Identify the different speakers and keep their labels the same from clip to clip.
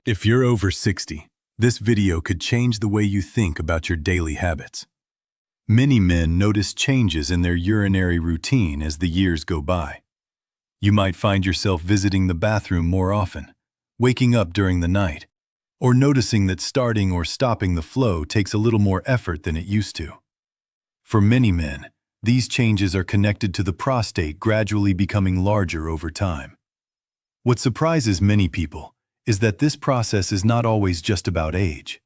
Speaker 1: If you're over 60, this video could change the way you think about your daily habits. Many men notice changes in their urinary routine as the years go by. You might find yourself visiting the bathroom more often, waking up during the night, or noticing that starting or stopping the flow takes a little more effort than it used to. For many men, these changes are connected to the prostate gradually becoming larger over time. What surprises many people is that this process is not always just about age.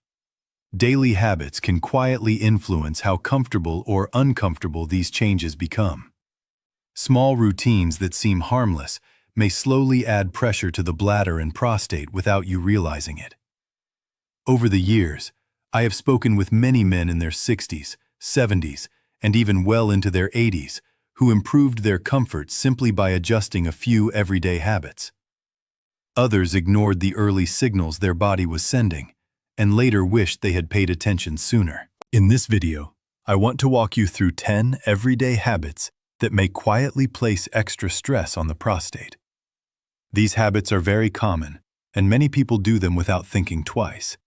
Speaker 1: Daily habits can quietly influence how comfortable or uncomfortable these changes become. Small routines that seem harmless may slowly add pressure to the bladder and prostate without you realizing it. Over the years, I have spoken with many men in their 60s, 70s, and even well into their 80s who improved their comfort simply by adjusting a few everyday habits. Others ignored the early signals their body was sending, and later wished they had paid attention sooner. In this video, I want to walk you through 10 everyday habits that may quietly place extra stress on the prostate. These habits are very common, and many people do them without thinking twice.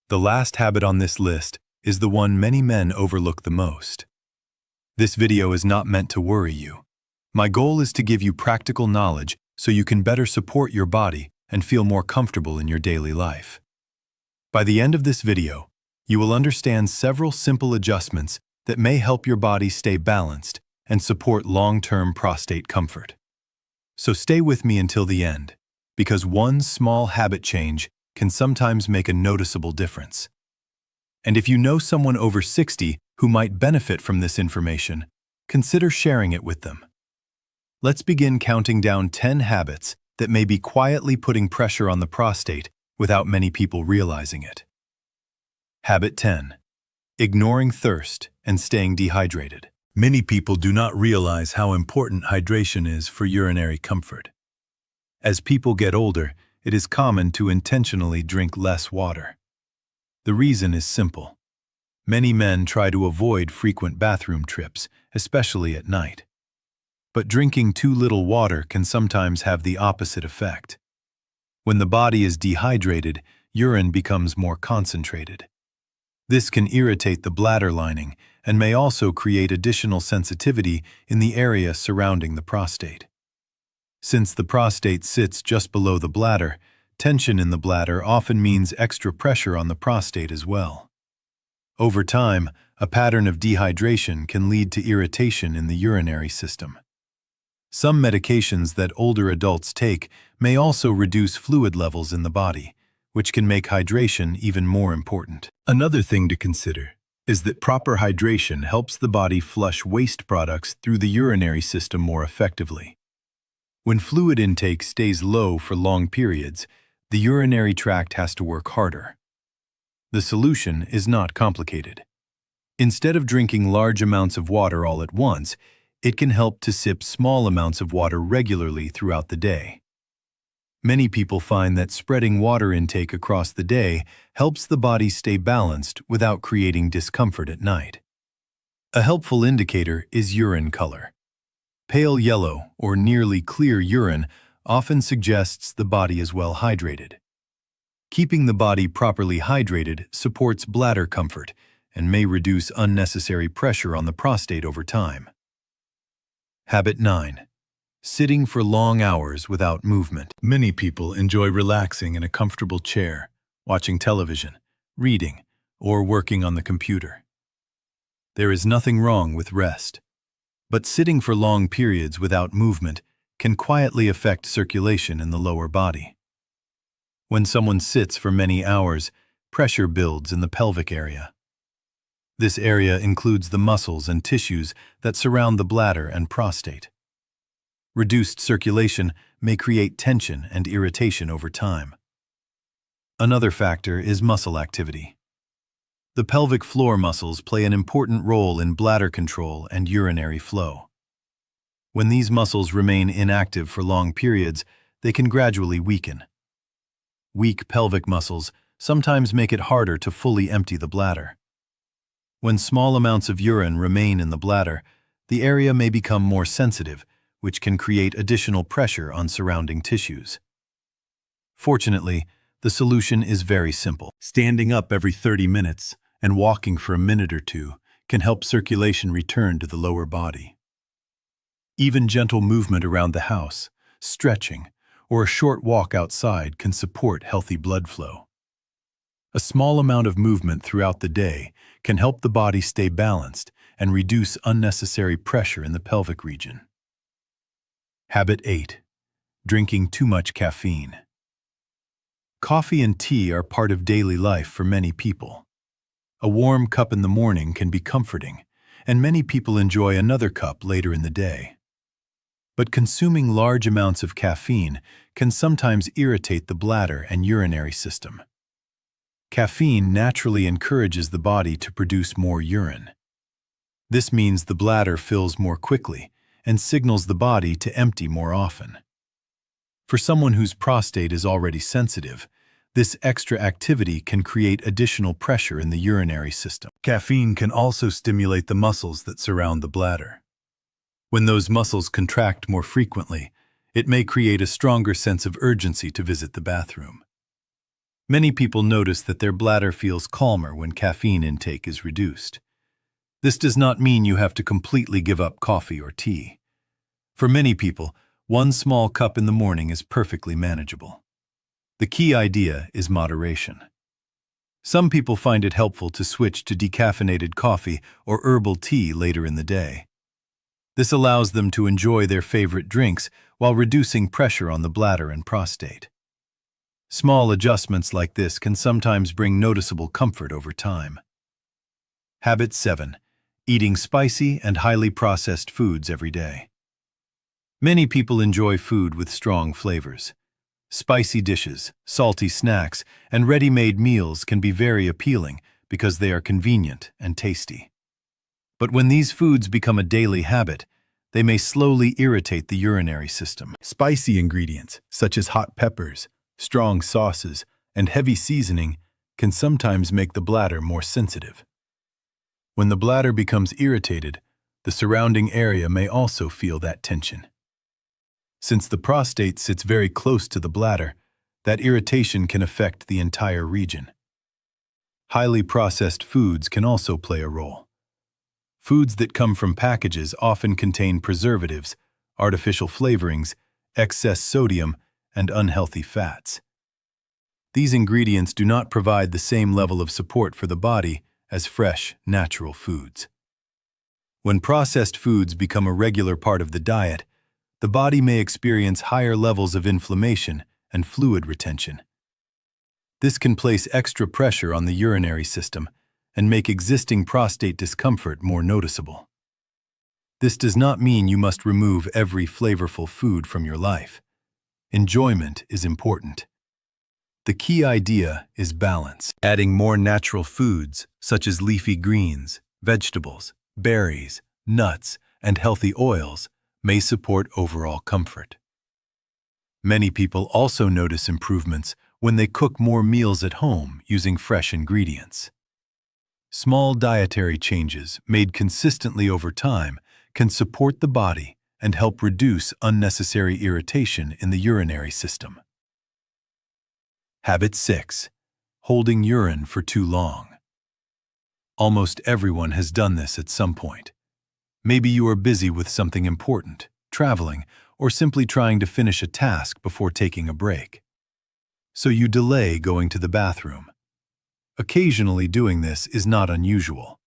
Speaker 1: The last habit on this list is the one many men overlook the most. This video is not meant to worry you. My goal is to give you practical knowledge so you can better support your body and feel more comfortable in your daily life. By the end of this video, you will understand several simple adjustments that may help your body stay balanced and support long-term prostate comfort. So stay with me until the end, because one small habit change can sometimes make a noticeable difference. And if you know someone over 60 who might benefit from this information, consider sharing it with them. Let's begin counting down 10 habits that may be quietly putting pressure on the prostate without many people realizing it. Habit 10. Ignoring thirst and staying dehydrated. Many people do not realize how important hydration is for urinary comfort. As people get older, it is common to intentionally drink less water. The reason is simple. Many men try to avoid frequent bathroom trips, especially at night. But drinking too little water can sometimes have the opposite effect. When the body is dehydrated, urine becomes more concentrated. This can irritate the bladder lining and may also create additional sensitivity in the area surrounding the prostate. Since the prostate sits just below the bladder, tension in the bladder often means extra pressure on the prostate as well. Over time, a pattern of dehydration can lead to irritation in the urinary system. Some medications that older adults take may also reduce fluid levels in the body, which can make hydration even more important. Another thing to consider is that proper hydration helps the body flush waste products through the urinary system more effectively. When fluid intake stays low for long periods, the urinary tract has to work harder. The solution is not complicated. Instead of drinking large amounts of water all at once, it can help to sip small amounts of water regularly throughout the day. Many people find that spreading water intake across the day helps the body stay balanced without creating discomfort at night. A helpful indicator is urine color. Pale yellow or nearly clear urine often suggests the body is well hydrated. Keeping the body properly hydrated supports bladder comfort and may reduce unnecessary pressure on the prostate over time. Habit 9. Sitting for long hours without movement. Many people enjoy relaxing in a comfortable chair, watching television, reading, or working on the computer. There is nothing wrong with rest, but sitting for long periods without movement can quietly affect circulation in the lower body. When someone sits for many hours, pressure builds in the pelvic area. This area includes the muscles and tissues that surround the bladder and prostate. Reduced circulation may create tension and irritation over time. Another factor is muscle activity. The pelvic floor muscles play an important role in bladder control and urinary flow. When these muscles remain inactive for long periods, they can gradually weaken. Weak pelvic muscles sometimes make it harder to fully empty the bladder. When small amounts of urine remain in the bladder, the area may become more sensitive, which can create additional pressure on surrounding tissues. Fortunately, The solution is very simple. Standing up every 30 minutes and walking for a minute or two can help circulation return to the lower body. Even gentle movement around the house, stretching, or a short walk outside can support healthy blood flow. A small amount of movement throughout the day can help the body stay balanced and reduce unnecessary pressure in the pelvic region. Habit 8. Drinking too much caffeine. Coffee and tea are part of daily life for many people. A warm cup in the morning can be comforting, and many people enjoy another cup later in the day. But consuming large amounts of caffeine can sometimes irritate the bladder and urinary system. Caffeine naturally encourages the body to produce more urine. This means the bladder fills more quickly and signals the body to empty more often. For someone whose prostate is already sensitive, this extra activity can create additional pressure in the urinary system. Caffeine can also stimulate the muscles that surround the bladder. When those muscles contract more frequently, it may create a stronger sense of urgency to visit the bathroom. Many people notice that their bladder feels calmer when caffeine intake is reduced. This does not mean you have to completely give up coffee or tea. For many people, one small cup in the morning is perfectly manageable. The key idea is moderation. Some people find it helpful to switch to decaffeinated coffee or herbal tea later in the day. This allows them to enjoy their favorite drinks while reducing pressure on the bladder and prostate. Small adjustments like this can sometimes bring noticeable comfort over time. Habit 7. Eating spicy and highly processed foods every day. Many people enjoy food with strong flavors. Spicy dishes, salty snacks, and ready-made meals can be very appealing because they are convenient and tasty. But when these foods become a daily habit, they may slowly irritate the urinary system. Spicy ingredients, such as hot peppers, strong sauces, and heavy seasoning, can sometimes make the bladder more sensitive. When the bladder becomes irritated, the surrounding area may also feel that tension. Since the prostate sits very close to the bladder, that irritation can affect the entire region. Highly processed foods can also play a role. Foods that come from packages often contain preservatives, artificial flavorings, excess sodium, and unhealthy fats. These ingredients do not provide the same level of support for the body as fresh, natural foods. When processed foods become a regular part of the diet, the body may experience higher levels of inflammation and fluid retention. This can place extra pressure on the urinary system and make existing prostate discomfort more noticeable. This does not mean you must remove every flavorful food from your life. Enjoyment is important. The key idea is balance. Adding more natural foods, such as leafy greens, vegetables, berries, nuts, and healthy oils, may support overall comfort. Many people also notice improvements when they cook more meals at home using fresh ingredients. Small dietary changes made consistently over time can support the body and help reduce unnecessary irritation in the urinary system. Habit 6. Holding urine for too long. Almost everyone has done this at some point. Maybe you are busy with something important, traveling, or simply trying to finish a task before taking a break. So you delay going to the bathroom. Occasionally doing this is not unusual.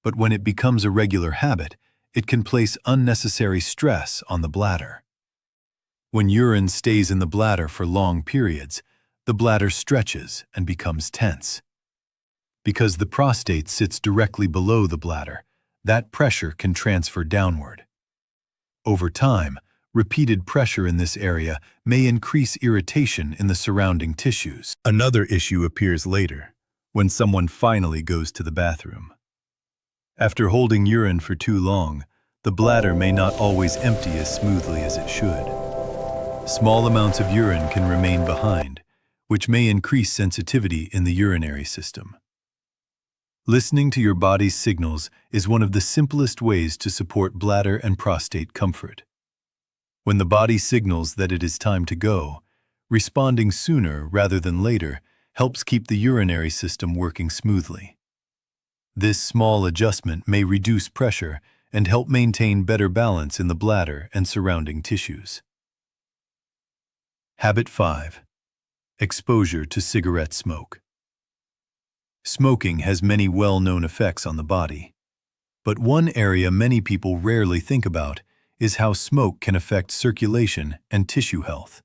Speaker 1: But when it becomes a regular habit, it can place unnecessary stress on the bladder. When urine stays in the bladder for long periods, the bladder stretches and becomes tense. Because the prostate sits directly below the bladder, that pressure can transfer downward. Over time, repeated pressure in this area may increase irritation in the surrounding tissues. Another issue appears later, when someone finally goes to the bathroom. After holding urine for too long, the bladder may not always empty as smoothly as it should. Small amounts of urine can remain behind, which may increase sensitivity in the urinary system. Listening to your body's signals is one of the simplest ways to support bladder and prostate comfort. When the body signals that it is time to go, Responding sooner rather than later helps keep the urinary system working smoothly. This small adjustment may reduce pressure and help maintain better balance in the bladder and surrounding tissues. Habit 5. Exposure to cigarette smoke. Smoking has many well-known effects on the body. But one area many people rarely think about is how smoke can affect circulation and tissue health.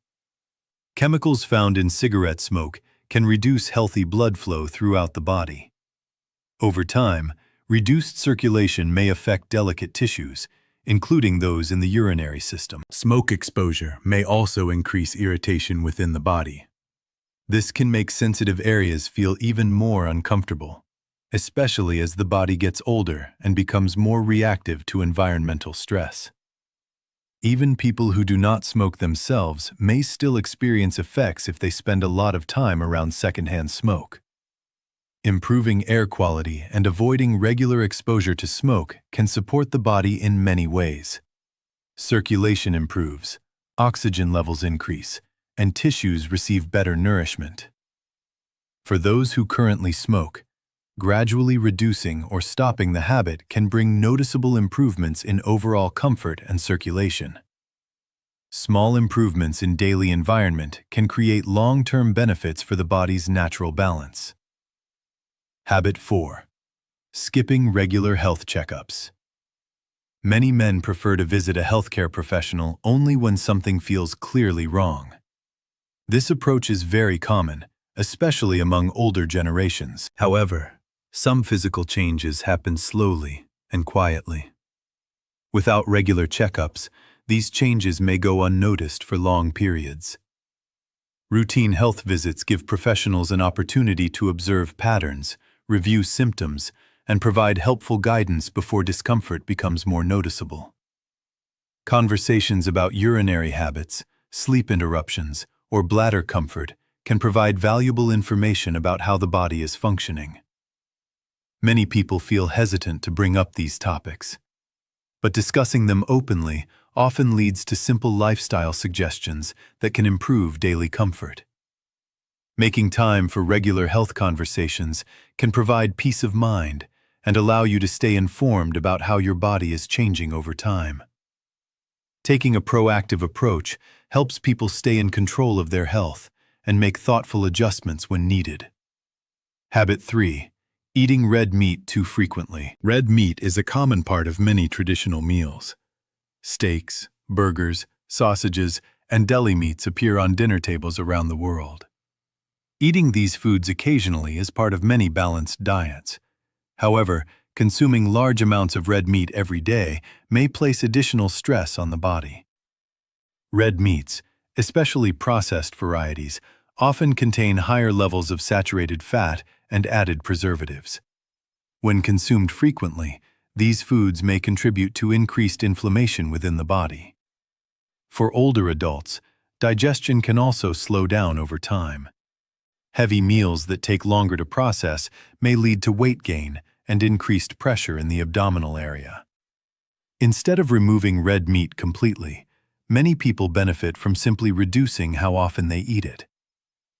Speaker 1: Chemicals found in cigarette smoke can reduce healthy blood flow throughout the body. Over time, reduced circulation may affect delicate tissues, including those in the urinary system. Smoke exposure may also increase irritation within the body. This can make sensitive areas feel even more uncomfortable, especially as the body gets older and becomes more reactive to environmental stress. Even people who do not smoke themselves may still experience effects if they spend a lot of time around secondhand smoke. Improving air quality and avoiding regular exposure to smoke can support the body in many ways. Circulation improves, oxygen levels increase, and tissues receive better nourishment. For those who currently smoke, gradually reducing or stopping the habit can bring noticeable improvements in overall comfort and circulation. Small improvements in daily environment can create long-term benefits for the body's natural balance. Habit 4. Skipping regular health checkups. Many men prefer to visit a healthcare professional only when something feels clearly wrong. This approach is very common, especially among older generations. However, some physical changes happen slowly and quietly. Without regular checkups, these changes may go unnoticed for long periods. Routine health visits give professionals an opportunity to observe patterns, review symptoms, and provide helpful guidance before discomfort becomes more noticeable. Conversations about urinary habits, sleep interruptions, or bladder comfort can provide valuable information about how the body is functioning. Many people feel hesitant to bring up these topics, but discussing them openly often leads to simple lifestyle suggestions that can improve daily comfort. Making time for regular health conversations can provide peace of mind and allow you to stay informed about how your body is changing over time. Taking a proactive approach helps people stay in control of their health and make thoughtful adjustments when needed. Habit 3. Eating red meat too frequently. Red meat is a common part of many traditional meals. Steaks, burgers, sausages, and deli meats appear on dinner tables around the world. Eating these foods occasionally is part of many balanced diets. However, consuming large amounts of red meat every day may place additional stress on the body. Red meats, especially processed varieties, often contain higher levels of saturated fat and added preservatives. When consumed frequently, these foods may contribute to increased inflammation within the body. For older adults, digestion can also slow down over time. Heavy meals that take longer to process may lead to weight gain and increased pressure in the abdominal area. Instead of removing red meat completely, many people benefit from simply reducing how often they eat it.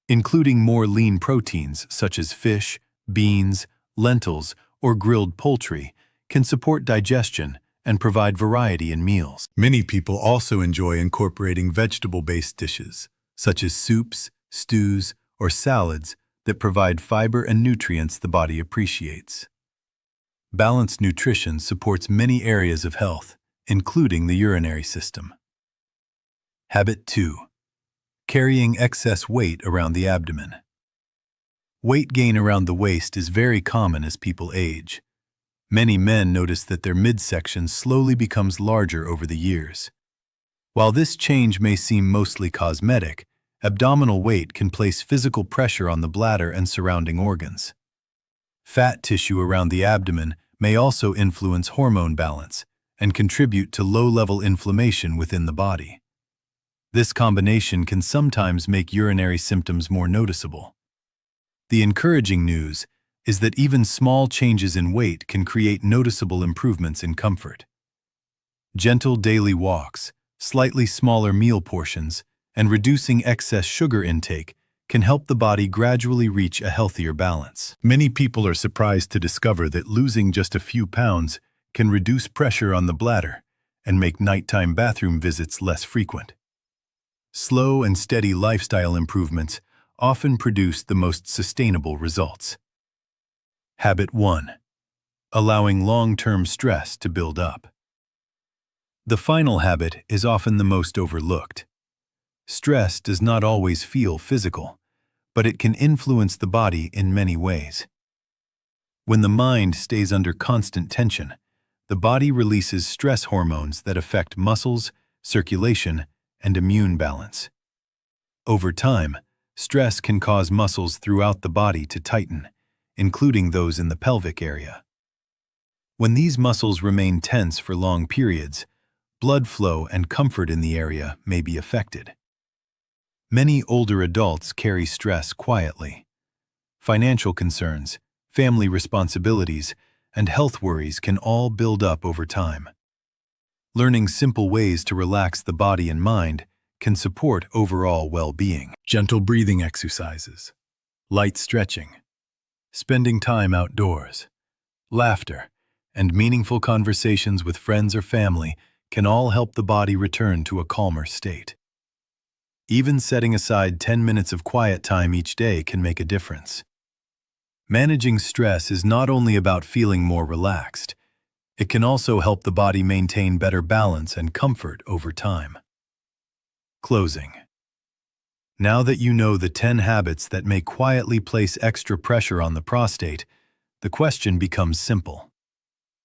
Speaker 1: Including more lean proteins such as fish, beans, lentils, or grilled poultry can support digestion and provide variety in meals. Many people also enjoy incorporating vegetable-based dishes, such as soups, stews, or salads that provide fiber and nutrients the body appreciates. Balanced nutrition supports many areas of health, including the urinary system. Habit 2. Carrying excess weight around the abdomen. Weight gain around the waist is very common as people age. Many men notice that their midsection slowly becomes larger over the years. While this change may seem mostly cosmetic, abdominal weight can place physical pressure on the bladder and surrounding organs. Fat tissue around the abdomen may also influence hormone balance and contribute to low-level inflammation within the body. This combination can sometimes make urinary symptoms more noticeable. The encouraging news is that even small changes in weight can create noticeable improvements in comfort. Gentle daily walks, slightly smaller meal portions, and reducing excess sugar intake can help the body gradually reach a healthier balance. Many people are surprised to discover that losing just a few pounds can reduce pressure on the bladder and make nighttime bathroom visits less frequent. Slow and steady lifestyle improvements often produce the most sustainable results. Habit 1. Allowing long-term stress to build up. The final habit is often the most overlooked. Stress does not always feel physical, but it can influence the body in many ways. When the mind stays under constant tension, the body releases stress hormones that affect muscles, circulation, and immune balance. Over time, stress can cause muscles throughout the body to tighten, including those in the pelvic area. When these muscles remain tense for long periods, blood flow and comfort in the area may be affected. Many older adults carry stress quietly. Financial concerns, family responsibilities, and health worries can all build up over time. Learning simple ways to relax the body and mind can support overall well-being. Gentle breathing exercises, light stretching, spending time outdoors, laughter, and meaningful conversations with friends or family can all help the body return to a calmer state. Even setting aside 10 minutes of quiet time each day can make a difference. Managing stress is not only about feeling more relaxed, it can also help the body maintain better balance and comfort over time. Closing. Now that you know the 10 habits that may quietly place extra pressure on the prostate, the question becomes simple.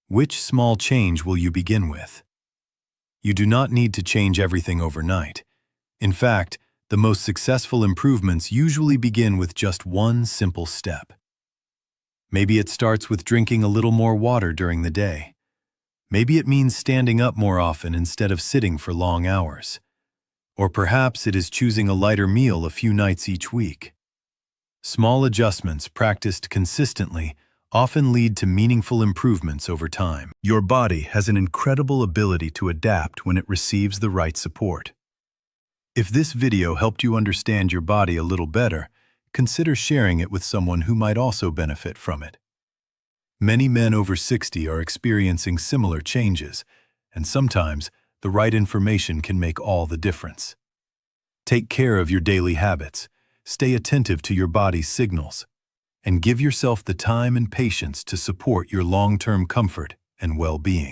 Speaker 1: Which small change will you begin with? You do not need to change everything overnight. In fact, the most successful improvements usually begin with just one simple step. Maybe it starts with drinking a little more water during the day. Maybe it means standing up more often instead of sitting for long hours. Or perhaps it is choosing a lighter meal a few nights each week. Small adjustments practiced consistently often lead to meaningful improvements over time. Your body has an incredible ability to adapt when it receives the right support. If this video helped you understand your body a little better, consider sharing it with someone who might also benefit from it. Many men over 60 are experiencing similar changes, and sometimes the right information can make all the difference. Take care of your daily habits, stay attentive to your body's signals, and give yourself the time and patience to support your long-term comfort and well-being.